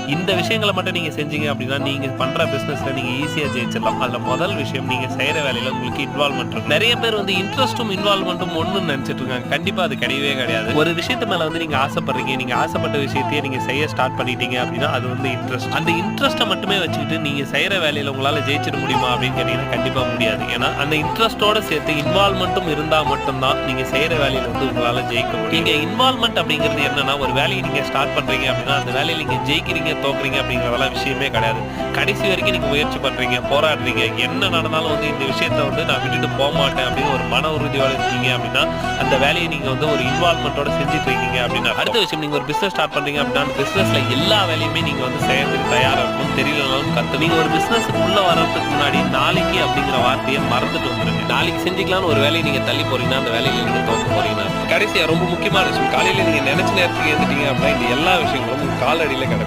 இந்த விஷயங்கள மட்டும் நீங்க செஞ்சீங்க அப்படின்னா, நீங்க பண்ற பிசினஸ்ல நீங்க ஈஸியா ஜெயிச்சிடலாம். அதுல முதல் விஷயம் நீங்க செய்யற வேலையில உங்களுக்கு இன்வால்வ்மென்ட் இருக்கும். நெறைய பேர் வந்து இன்ட்ரெஸ்ட்டும், இன்வால்வ்மென்ட்டும் ஒண்ணுன்னு நெனச்சிட்டு இருக்காங்க. கண்டிப்பா அது கிடையவே கிடையாது. ஒரு விஷயத்து மேல வந்து நீங்க ஆசைப்படுறீங்க. நீங்க ஆசைப்பட்ட விஷயத்தையே நீங்க செய்ய ஸ்டார்ட் பண்ணிட்டீங்க அப்படின்னா, அது வந்து இன்ட்ரெஸ்ட். அந்த இன்ட்ரெஸ்ட்ட மட்டுமே வச்சுக்கிட்டு நீங்க செய்யற வேலையில உங்களால ஜெயிச்சிட முடியுமா அப்படின்னு கேட்டீங்கன்னா, கண்டிப்பா முடியாது. ஏன்னா, அந்த இன்ட்ரெஸ்ட்டோட சேர்த்து இன்வால்வ்மென்ட்டும் இருந்தா மட்டும் தான் நீங்க செய்யற வேலையில வந்து உங்களால ஜெயிக்க முடியும். இங்க இன்வால்வ்மென்ட் அப்படிங்கிறது என்னன்னா, ஒரு வேலைய நீங்க ஸ்டார்ட் பண்றீங்க அப்படின்னா, அந்த வேலையில நீங்க ஜெயிக்கிறீங்க, தோக்குறீங்க அப்படிங்கிறதெல்லாம் விஷயமே கிடையாது. கடைசி வரைக்கும் நீங்க முயற்சி பண்றீங்க, போராடுறீங்க. என்ன நடந்தாலும் வந்து இந்த விஷயத்த வந்து நான் விட்டுட்டு போமாட்டேன் அப்படின்னு ஒரு மன உறுதியோட இருக்கீங்க அப்படின்னா, அந்த வேலைய நீங்க வந்து ஒரு இன்வால்வ்மென்ட்டோட செஞ்சுட்டு இருக்கீங்க அப்படின்னா, அடுத்த விஷயம் நீங்க ஒரு பிசினஸ் ஸ்டார்ட் பண்றீங்க அப்படின்னா, அந்த பிசினஸ்ல எல்லா வேலையுமே நீங்க வந்து செய்யறதுக்கு தயாரா இருக்கணும். தெரியலனாலும் நீங்க ஒரு பிசினஸ்க்கு உள்ள வர்றதுக்கு முன்னாடி நாளைக்கு அப்படிங்கிற வார்த்தைய மறந்துட்டு வந்துருங்க. நாளைக்கு செஞ்சுக்கலாம்னு ஒரு வேலையை நீங்க தள்ளி போறீங்கன்னா, அந்த வேலையில நீங்க தோக்க போறீங்கன்னா. கடைசியா ரொம்ப முக்கியமான விஷயம், காலையில நீங்க நினைச்ச நேரத்துக்கு எழுந்துட்டீங்க அப்படின்னா, இந்த எல்லா விஷயங்களும் உங்க காலடியில கிடக்கும்.